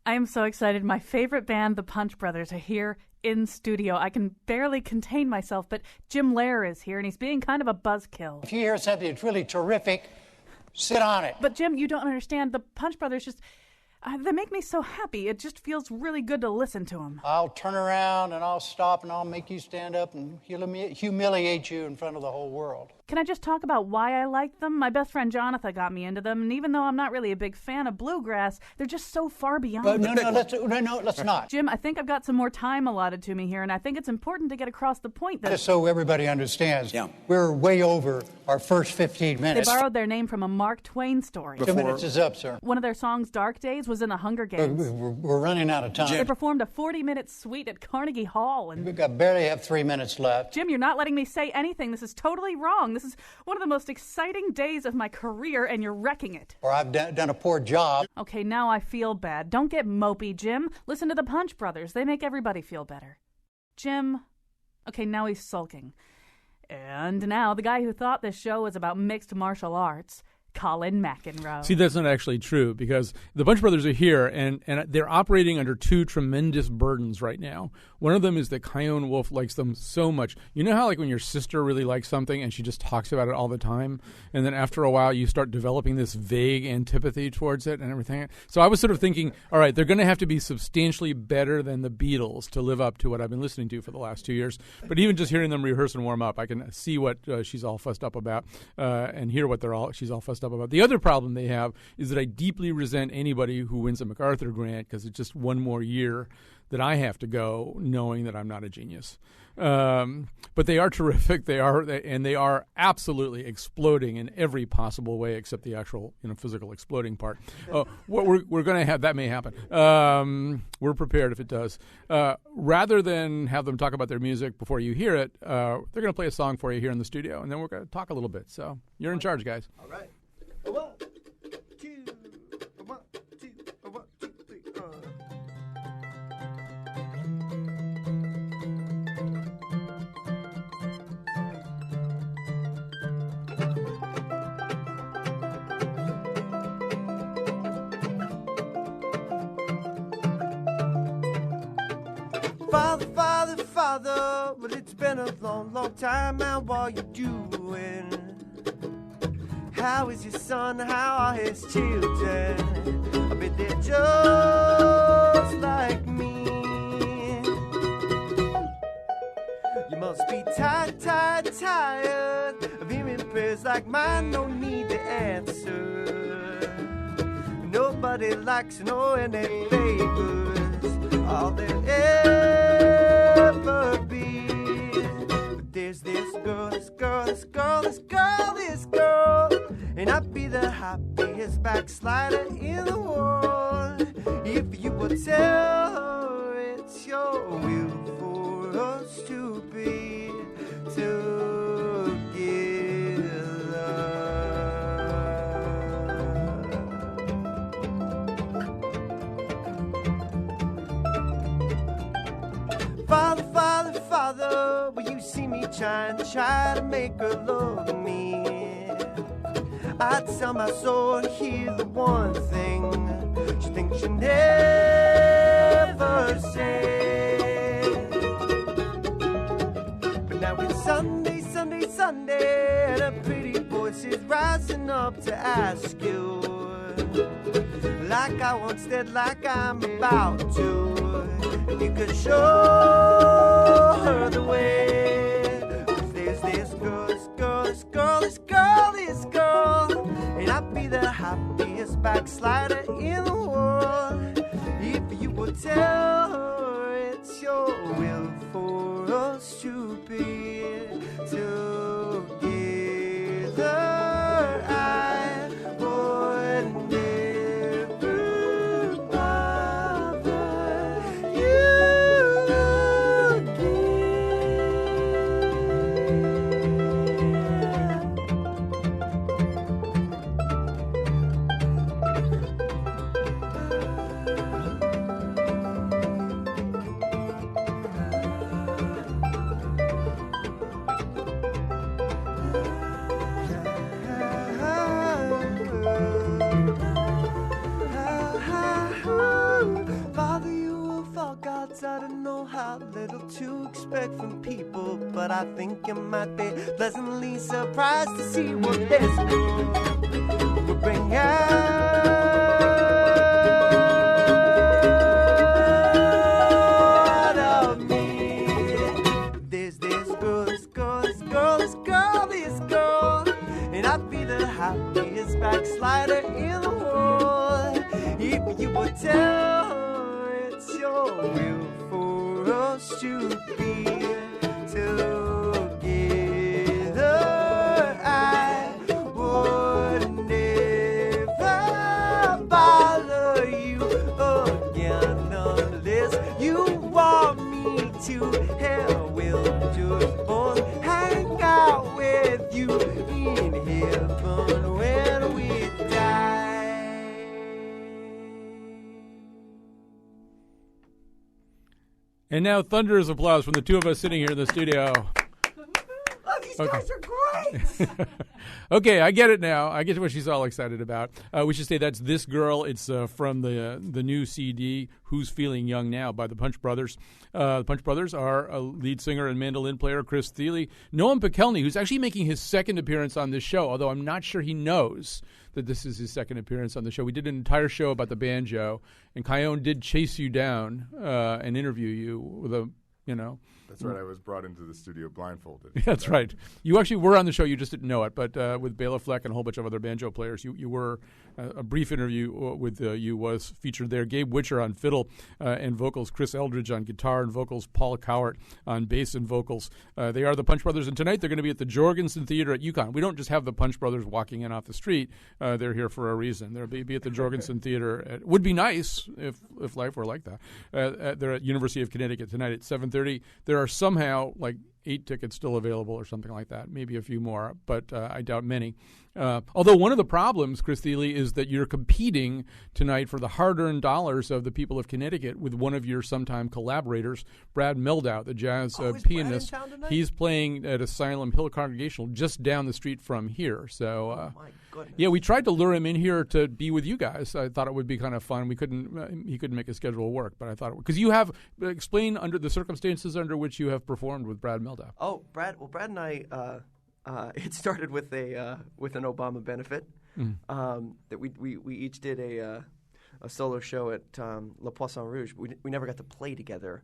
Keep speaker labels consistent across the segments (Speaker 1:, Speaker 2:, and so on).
Speaker 1: I am so excited. My favorite band, the Punch Brothers, are here in studio. I can barely contain myself, but Jim Lehrer is here, and he's being kind of a buzzkill.
Speaker 2: If you hear something that's really terrific, sit on it.
Speaker 1: But Jim, you don't understand. The Punch Brothers just... they make me so happy. It just feels really good to listen to them.
Speaker 2: I'll turn around and I'll stop and I'll make you stand up and humiliate you in front of the whole world.
Speaker 1: Can I just talk about why I like them? My best friend Jonathan got me into them, and even though I'm not really a big fan of bluegrass, they're just so far beyond.
Speaker 2: Let's not.
Speaker 1: Jim, I think I've got some more time allotted to me here, and I think it's important to get across the point that...
Speaker 2: Just so everybody understands, we're way over our first 15 minutes.
Speaker 1: They borrowed their name from a Mark Twain story.
Speaker 2: 2 minutes is up, sir.
Speaker 1: One of their songs, Dark Days, was in the Hunger Games.
Speaker 2: We're running out of time.
Speaker 1: They performed a 40-minute suite at Carnegie Hall. And
Speaker 2: we barely have 3 minutes left.
Speaker 1: Jim, you're not letting me say anything. This is totally wrong. This is one of the most exciting days of my career, and you're wrecking it.
Speaker 2: Or I've done a poor job.
Speaker 1: Okay, now I feel bad. Don't get mopey, Jim. Listen to the Punch Brothers. They make everybody feel better. Jim. Okay, now he's sulking. And now the guy who thought this show was about mixed martial arts, Colin McEnroe.
Speaker 3: See, that's not actually true, because the Punch Brothers are here, and they're operating under two tremendous burdens right now. One of them is that Kyone Wolf likes them so much. You know how, like, when your sister really likes something and she just talks about it all the time, and then after a while you start developing this vague antipathy towards it and everything? So I was sort of thinking, all right, they're going to have to be substantially better than the Beatles to live up to what I've been listening to for the last 2 years. But even just hearing them rehearse and warm up, I can see what she's all fussed up about and hear what she's all fussed up about. The other problem they have is that I deeply resent anybody who wins a MacArthur Grant, because it's just one more year that I have to go knowing that I'm not a genius. But they are terrific. They are absolutely exploding in every possible way except the actual physical exploding part. What we're going to have, that may happen. We're prepared if it does. Rather than have them talk about their music before you hear it, they're going to play a song for you here in the studio, and then we're going to talk a little bit. So you're in charge, guys.
Speaker 4: All right. 1, 2, 1, 2, 1, 2, 3. Father, Father, Father, well, it's been a long, long time now. What are you doing? How is your son? How are his children? I bet they're just like me. You must be tired, tired, tired of hearing prayers like mine. No need to answer. Nobody likes to know any favors. All there ever be. But there's this girl, this girl, this girl, this girl, this girl. And I'd be the happiest backslider in the world if you would tell her it's your will for us to be together. Father, Father, Father, will you see me try to make her love me? I'd sell my soul and hear the one thing she thinks she'll never say. But now it's Sunday, Sunday, Sunday, and a pretty voice is rising up to ask you, like I once did, like I'm about to, if you could show her the way. 'Cause there's this girl, this girl, this girl, this girl, this girl. And I'd be the happiest backslider in the world if you would tell her it's your will for us to be together. I would never bother you again. thoughts, I don't know how little to expect from people, but I think you might be pleasantly surprised to see what this will bring out of me. There's this girl, this girl, this girl, this girl, this girl, and I be the happiest backslider in the world. If you would tell her it's your will for us to be together, I would never bother you again unless you want me to. Hell, we'll just both hang out with you in heaven when we die.
Speaker 3: And now thunderous applause from the two of us sitting here in the studio.
Speaker 4: Oh, these guys are great.
Speaker 3: Okay, I get it now. I get what she's all excited about. We should say that's This Girl. It's from the new CD, Who's Feeling Young Now, by the Punch Brothers. The Punch Brothers are a lead singer and mandolin player, Chris Thile, Noam Pekelny, who's actually making his second appearance on this show, although I'm not sure he knows that this is his second appearance on the show. We did an entire show about the banjo, and Kion did chase you down and interview you with a,
Speaker 5: That's right. I was brought into the studio blindfolded.
Speaker 3: That's right. You actually were on the show. You just didn't know it. But with Bela Fleck and a whole bunch of other banjo players, you were. A brief interview with you was featured there. Gabe Witcher on fiddle and vocals, Chris Eldridge on guitar and vocals, Paul Cowart on bass and vocals. They are the Punch Brothers, and tonight they're going to be at the Jorgensen Theater at UConn. We don't just have the Punch Brothers walking in off the street. They're here for a reason. They'll be at the Jorgensen Theater. It would be nice if life were like that. They're at University of Connecticut tonight at 7:30. There are somehow like 8 tickets still available or something like that, maybe a few more, but I doubt many. Although one of the problems, Chris Thile, is that you're competing tonight for the hard-earned dollars of the people of Connecticut with one of your sometime collaborators, Brad Mehldau, the jazz pianist. He's playing at Asylum Hill Congregational just down the street from here. So,
Speaker 4: My goodness.
Speaker 3: yeah, we tried to lure him in here to be with you guys. I thought it would be kind of fun. We couldn't. He couldn't make his schedule work, but I thought it would. Because you have explain under the circumstances under which you have performed with Brad Mehldau.
Speaker 4: Oh, Brad and I, it started with an Obama benefit that we each did a solo show at Le Poisson Rouge. We never got to play together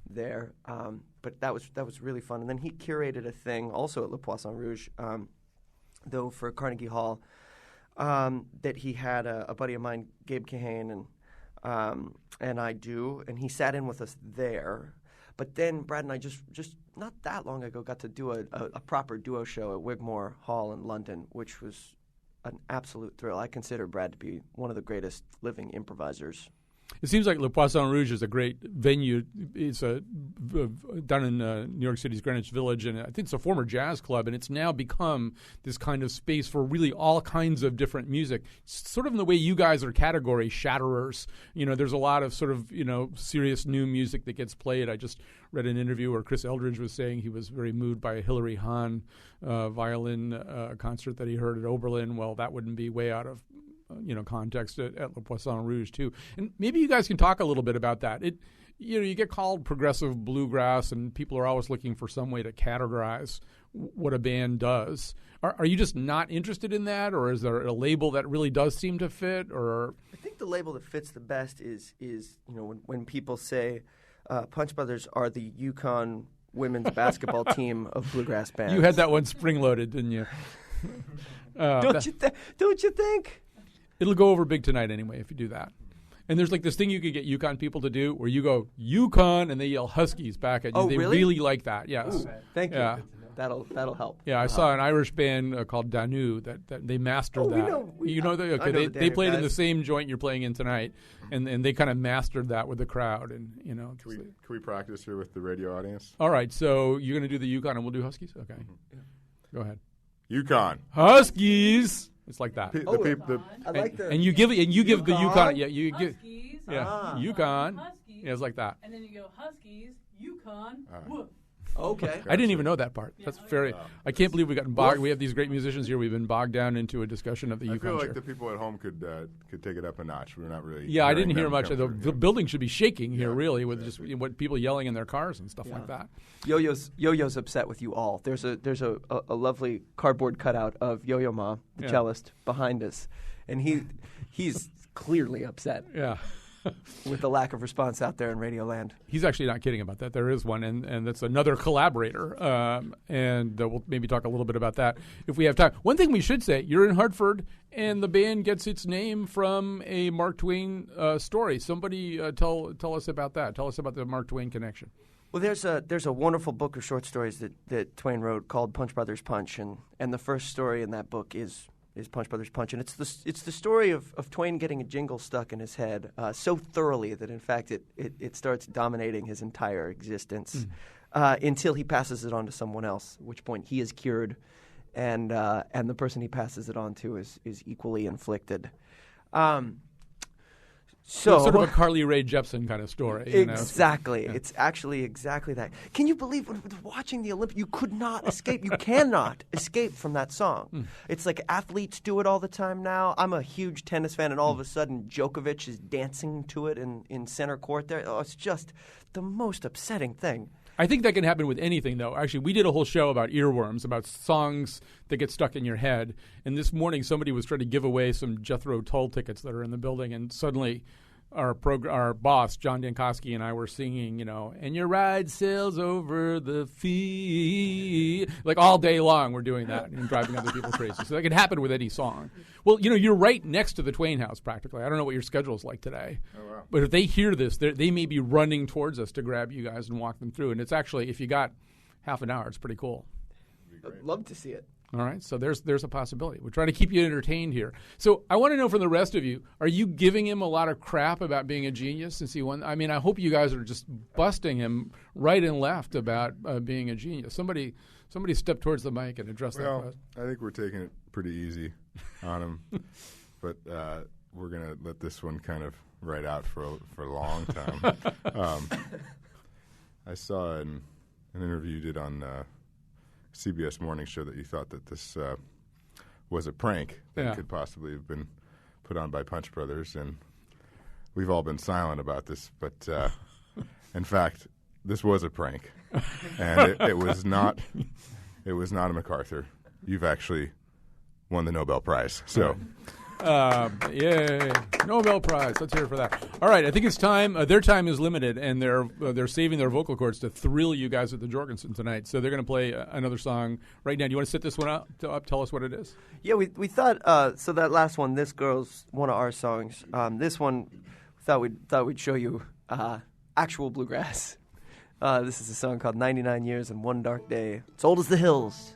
Speaker 4: there, but that was really fun. And then he curated a thing also at Le Poisson Rouge, though for Carnegie Hall, that he had a buddy of mine, Gabe Kahane, and I do, and he sat in with us there. But then Brad and I just not that long ago got to do a proper duo show at Wigmore Hall in London, which was an absolute thrill. I consider Brad to be one of the greatest living improvisers.
Speaker 3: It seems like Le Poisson Rouge is a great venue. It's down in New York City's Greenwich Village, and I think it's a former jazz club, and it's now become this kind of space for really all kinds of different music, sort of in the way you guys are category shatterers. There's a lot of sort of, serious new music that gets played. I just read an interview where Chris Eldridge was saying he was very moved by a Hilary Hahn violin concert that he heard at Oberlin. Well, that wouldn't be way out of context at Le Poisson Rouge too. And maybe you guys can talk a little bit about that. You get called progressive bluegrass, and people are always looking for some way to categorize what a band does. Are you just not interested in that, or is there a label that really does seem to fit? Or
Speaker 4: I think the label that fits the best is when people say Punch Brothers are the UConn women's basketball team of bluegrass bands.
Speaker 3: You had that one spring-loaded, didn't you?
Speaker 4: Don't you think?
Speaker 3: It'll go over big tonight anyway if you do that. And there's like this thing you could get UConn people to do where you go, UConn, and they yell Huskies back at you.
Speaker 4: Oh,
Speaker 3: they
Speaker 4: really
Speaker 3: like that, yes.
Speaker 4: Ooh, thank you.
Speaker 3: Yeah.
Speaker 4: That'll help.
Speaker 3: Yeah, I saw an Irish band called Danu that they mastered that. They played in the same joint you're playing in tonight, and they kind of mastered that with the crowd. And
Speaker 5: Can we practice here with the radio audience?
Speaker 3: All right, so you're going to do the UConn and we'll do Huskies? Okay. Yeah. Go ahead.
Speaker 5: UConn.
Speaker 3: Huskies. It's like that.
Speaker 4: I like the.
Speaker 3: And you give the UConn. Yeah, you give.
Speaker 1: Huskies.
Speaker 3: Yeah, UConn.
Speaker 1: Huskies.
Speaker 3: Yeah, it's like that.
Speaker 1: And then you go Huskies, UConn, woof.
Speaker 6: Okay.
Speaker 3: I didn't even know that part. That's very. I can't believe we got bogged. We have these great musicians here. We've been bogged down into a discussion of the
Speaker 5: I
Speaker 3: UConn
Speaker 5: feel like
Speaker 3: chair.
Speaker 5: the people at home could take it up a notch. We're not really.
Speaker 3: Yeah, I didn't hear
Speaker 5: them
Speaker 3: much.
Speaker 5: come
Speaker 3: The
Speaker 5: through.
Speaker 3: building should be shaking here, really, with just what people yelling in their cars and stuff like that.
Speaker 6: Yo-Yo's upset with you all. There's a lovely cardboard cutout of Yo-Yo Ma, the cellist, behind us, and he's clearly upset
Speaker 3: Yeah.
Speaker 6: with the lack of response out there in Radioland.
Speaker 3: He's actually not kidding about that. There is one, and that's another collaborator. And we'll maybe talk a little bit about that if we have time. One thing we should say, you're in Hartford, and the band gets its name from a Mark Twain story. Somebody tell us about that. Tell us about the Mark Twain connection.
Speaker 6: Well, there's a wonderful book of short stories that Twain wrote called Punch Brothers Punch, and the first story in that book is Punch Brothers Punch, and it's the story of Twain getting a jingle stuck in his head so thoroughly that in fact it starts dominating his entire existence until he passes it on to someone else, at which point he is cured, and the person he passes it on to is equally inflicted. So
Speaker 3: It's sort of a Carly Rae Jepsen kind of story. You know?
Speaker 6: Exactly. It's actually exactly that. Can you believe when watching the Olympics, you could not escape. You cannot escape from that song. It's like athletes do it all the time now. I'm a huge tennis fan, and all of a sudden Djokovic is dancing to it in center court there. Oh, it's just the most upsetting thing.
Speaker 3: I think that can happen with anything, though. Actually, we did a whole show about earworms, about songs that get stuck in your head. And this morning, somebody was trying to give away some Jethro Tull tickets that are in the building, and suddenly our boss, John Dankosky, and I were singing, and your ride sails over the field. Like all day long, we're doing that and driving other people crazy. So that can happen with any song. Well, you're right next to the Twain house, practically. I don't know what your schedule is like today.
Speaker 5: Oh, wow.
Speaker 3: But if they hear this, they may be running towards us to grab you guys and walk them through. And it's actually, if you got half an hour, it's pretty cool.
Speaker 6: I'd love to see it.
Speaker 3: All right, so there's a possibility. We're trying to keep you entertained here. So I want to know from the rest of you, are you giving him a lot of crap about being a genius since he won? I mean, I hope you guys are just busting him right and left about being a genius. Somebody step towards the mic and address that question.
Speaker 5: I think we're taking it pretty easy on him, but we're going to let this one kind of ride out for a long time. I saw an interview you did on CBS Morning Show that you thought that this was a prank that could possibly have been put on by Punch Brothers, and we've all been silent about this, but in fact, this was a prank, and it was not a MacArthur. You've actually won the Nobel Prize, so.
Speaker 3: Yay! Nobel Prize. Let's hear it for that. All right, I think it's time. Their time is limited, and they're saving their vocal cords to thrill you guys at the Jorgensen tonight. So they're going to play another song right now. Do you want to set this one up? Tell us what it is.
Speaker 6: Yeah, we thought so. That last one, "This Girl's" one of our songs. This one, we thought we'd show you actual bluegrass. This is a song called "99 Years and One Dark Day." It's old as the hills.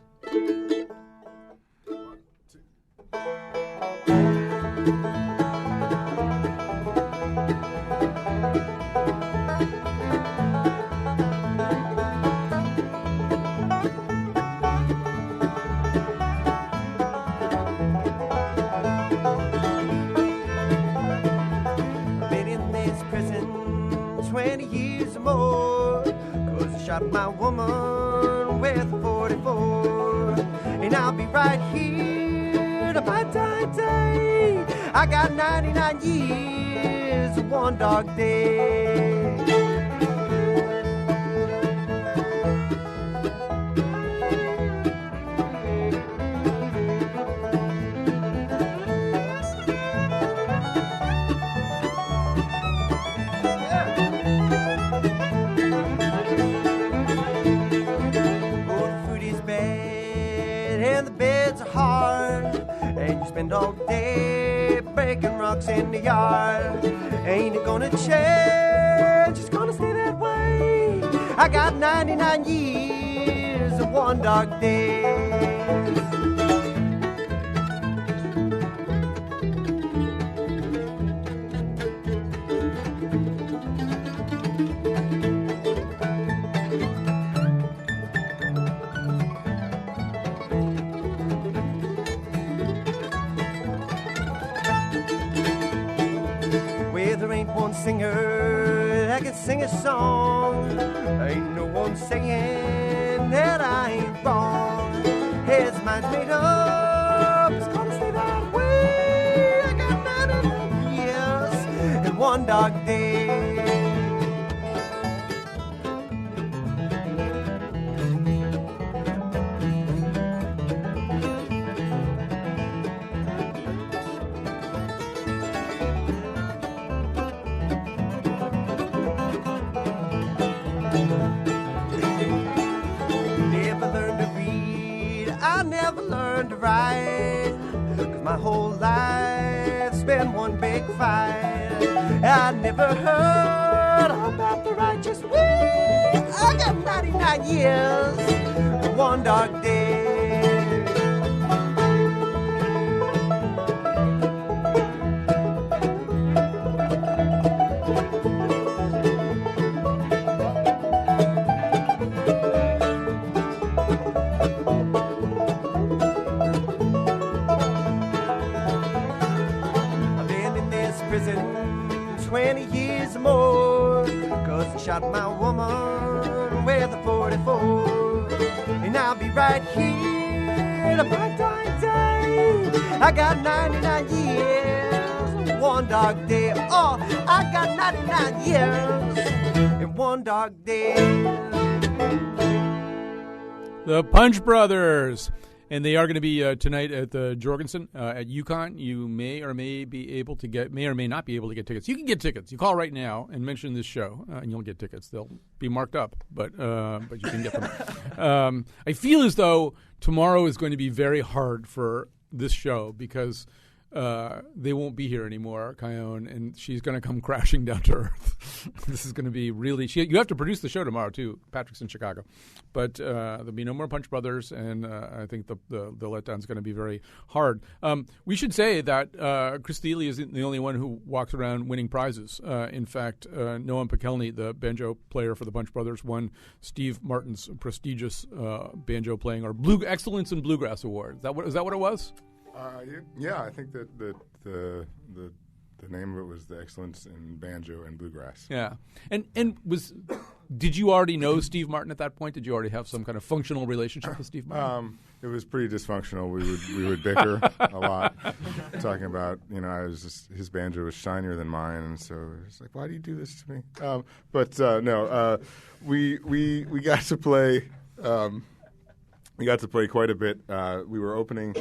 Speaker 6: Shot my woman with a 44, and I'll be right here to my dying day. I got 99 years of one dark day. Spend all day breaking rocks in the yard. Ain't it gonna change? It's gonna stay that way. I got 99 years of one dark day. Singer
Speaker 4: I can sing a song. Ain't no one saying that I ain't wrong. His mind's made up, it's gonna stay that way. I got 99 years and one dark day. My whole life's been one big fight. I never heard about the righteous way. I got 99 years and one dark day. Shot my woman with a 44, and I'll be right here to my dying day. I got 99 years, one dark day. Oh, I got 99 years and one dark day.
Speaker 3: The Punch Brothers. And they are going to be tonight at the Jorgensen at UConn. You may or may not be able to get tickets. You can get tickets. You call right now and mention this show, and you'll get tickets. They'll be marked up, but you can get them. I feel as though tomorrow is going to be very hard for this show because they won't be here anymore, Kyone, and she's going to come crashing down to earth. This is going to be really. You have to produce the show tomorrow too. Patrick's in Chicago, but there'll be no more Punch Brothers, and I think the letdown is going to be very hard. We should say that Chris Thile isn't the only one who walks around winning prizes. In fact, Noam Pekelny, the banjo player for the Punch Brothers, won Steve Martin's prestigious banjo playing or Excellence in Bluegrass Award. Is that what it was?
Speaker 5: Yeah, I think that the name of it was the Excellence in Banjo and Bluegrass.
Speaker 3: Yeah, and did you already know Steve Martin at that point? Did you already have some kind of functional relationship with Steve Martin?
Speaker 5: It was pretty dysfunctional. We would bicker a lot, talking about his banjo was shinier than mine, and so it's like, why do you do this to me? No, we got to play. We got to play quite a bit. We were opening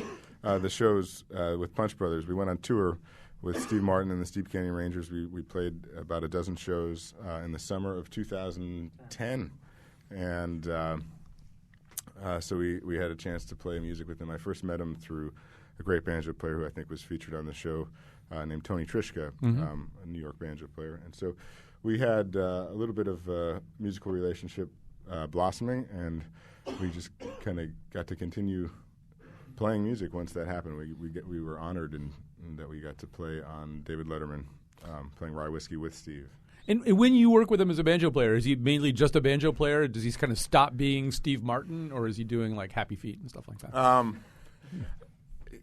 Speaker 5: the shows with Punch Brothers. We went on tour with Steve Martin and the Steep Canyon Rangers. We played about a dozen shows in the summer of 2010. And so we had a chance to play music with him. I first met him through a great banjo player who I think was featured on the show named Tony Trishka, a New York banjo player. And so we had a little bit of a musical relationship blossoming, and we just kind of got to continue playing music once that happened. We were honored in that we got to play on David Letterman, playing Rye Whiskey with Steve.
Speaker 3: And when you work with him as a banjo player, is he mainly just a banjo player? Does he kind of stop being Steve Martin, or is he doing like Happy Feet and stuff like that?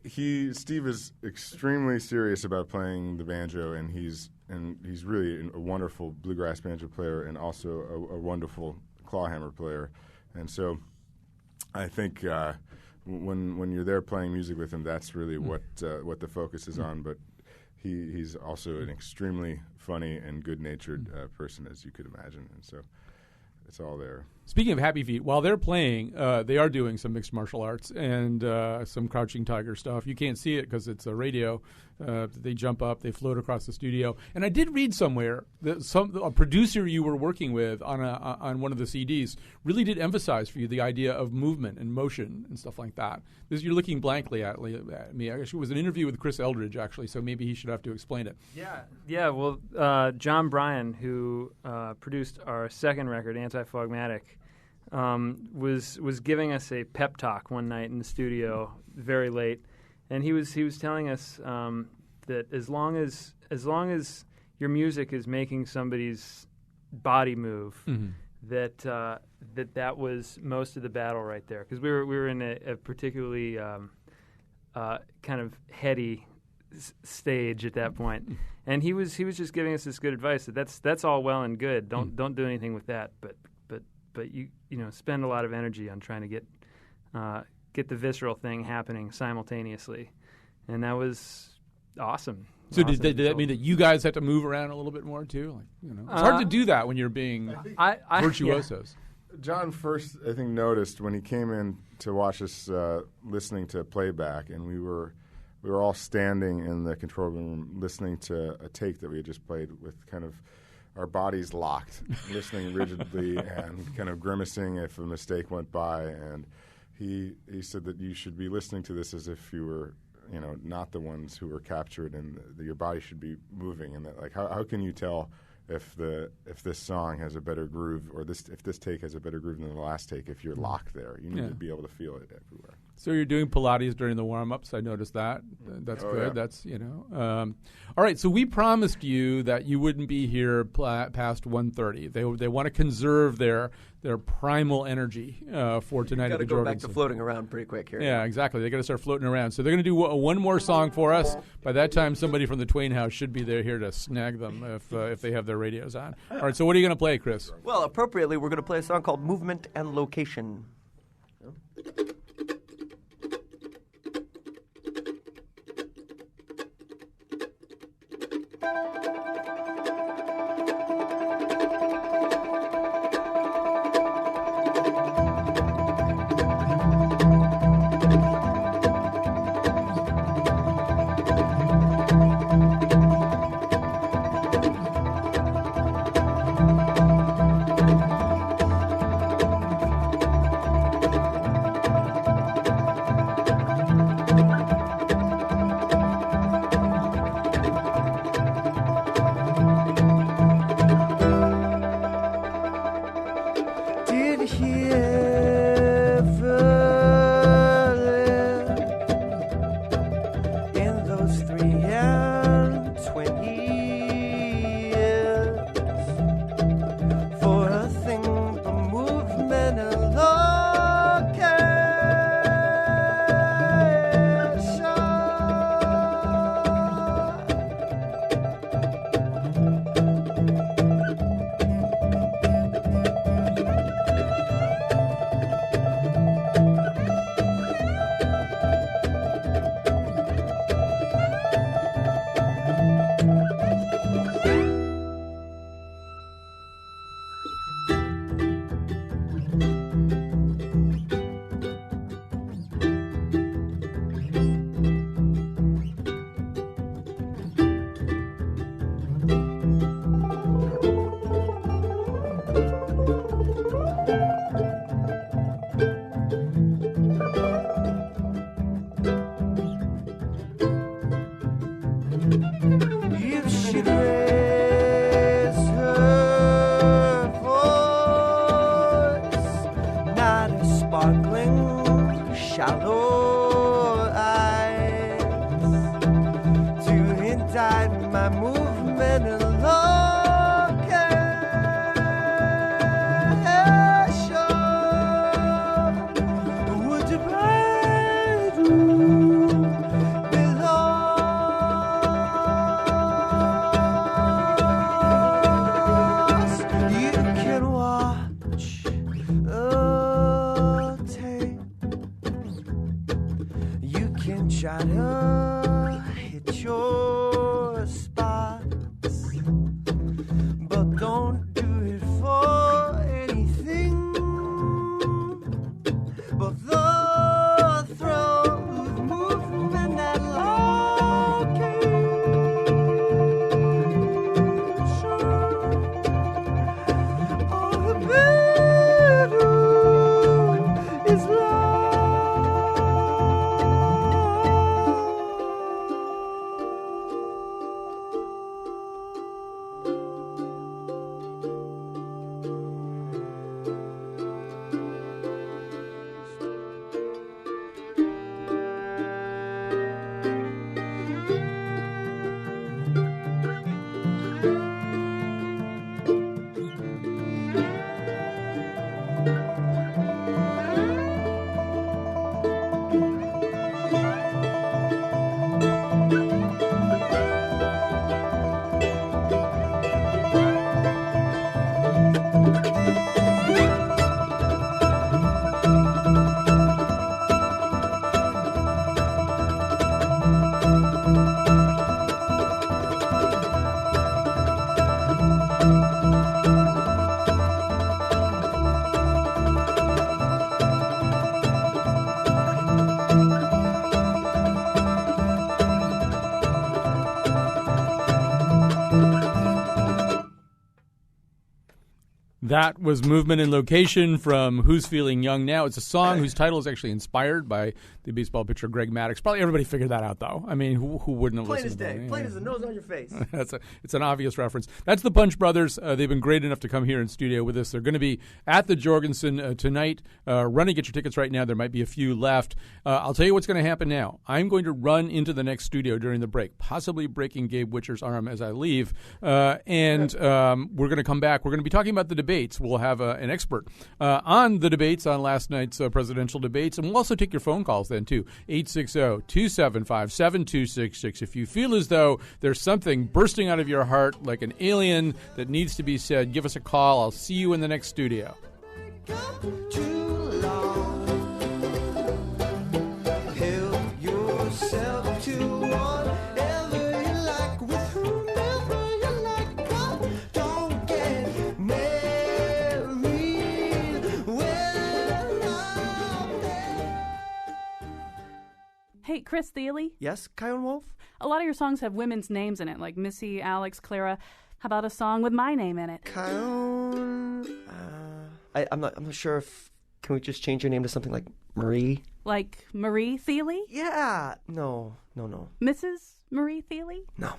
Speaker 5: Steve is extremely serious about playing the banjo, and he's really a wonderful bluegrass banjo player, and also a wonderful clawhammer player. And so, I think when you're there playing music with him, that's really what the focus is on. But he's also an extremely funny and good-natured person, as you could imagine, and so it's all there.
Speaker 3: Speaking of Happy Feet, while they're playing, they are doing some mixed martial arts and some Crouching Tiger stuff. You can't see it because it's a radio. They jump up, they float across the studio. And I did read somewhere that a producer you were working with on one of the CDs really did emphasize for you the idea of movement and motion and stuff like that. You're looking blankly at me. Actually, it was an interview with Chris Eldridge, actually, so maybe he should have to explain it.
Speaker 7: Yeah. Well, John Bryan, who produced our second record, Anti-Phlegmatic, was giving us a pep talk one night in the studio, very late, and he was telling us that as long as your music is making somebody's body move, that was most of the battle right there, because we were in a particularly kind of heady stage at that point. And he was just giving us this good advice that that's all well and good. Don't do anything with that, but you spend a lot of energy on trying to get the visceral thing happening simultaneously, and that was awesome.
Speaker 3: So did that mean that you guys had to move around a little bit more too? It's hard to do that when you're being virtuosos.
Speaker 5: Yeah. John first, I think, noticed when he came in to watch us listening to playback, and we were all standing in the control room listening to a take that we had just played with kind of our bodies locked, listening rigidly and kind of grimacing if a mistake went by. And he said that you should be listening to this as if you were, not the ones who were captured, and your body should be moving. And that, like, how can you tell if this song has a better groove, or if this take has a better groove than the last take if you're locked there? You need to be able to feel it everywhere.
Speaker 3: So you're doing Pilates during the warm-ups. I noticed that. That's good. Yeah. That's, all right, so we promised you that you wouldn't be here past 1:30. They want to conserve their primal energy for tonight at the Jorgensen.
Speaker 6: Got to go back to floating around pretty quick here.
Speaker 3: Yeah, exactly. They got to start floating around. So they're going to do one more song for us. By that time, somebody from the Twain House should be there here to snag them if they have their radios on. All right, so what are you going to play, Chris?
Speaker 6: Well, appropriately, we're going to play a song called Movement and Location.
Speaker 3: That was Movement and Location from Who's Feeling Young Now. It's a song whose title is actually inspired by the baseball pitcher Greg Maddux. Probably everybody figured that out, though. I mean, who wouldn't have
Speaker 6: Plain as
Speaker 3: listened to
Speaker 6: day.
Speaker 3: that?
Speaker 6: Plain as the nose on your face.
Speaker 3: It's an obvious reference. That's the Punch Brothers. They've been great enough to come here in studio with us. They're going to be at the Jorgensen tonight. Run and get your tickets right now. There might be a few left. I'll tell you what's going to happen now. I'm going to run into the next studio during the break, possibly breaking Gabe Witcher's arm as I leave. And we're going to come back. We're going to be talking about the debates. We'll have an expert on the debates, on last night's presidential debates. And we'll also take your phone calls then, too. 860-275-7266. If you feel as though there's something bursting out of your heart like an alien that needs to be said, give us a call. I'll see you in the next studio.
Speaker 1: Hey, Chris Thile,
Speaker 6: Yes, Kyone Wolf?
Speaker 1: a lot of your songs have women's names in it, like Missy, Alex, Clara. How about a song with my name in it?
Speaker 6: Kyone... I'm not sure if... Can we just change your name to something like Marie?
Speaker 1: Like Marie Thile?
Speaker 6: Yeah. No.
Speaker 1: Mrs. Marie Thile?
Speaker 6: No.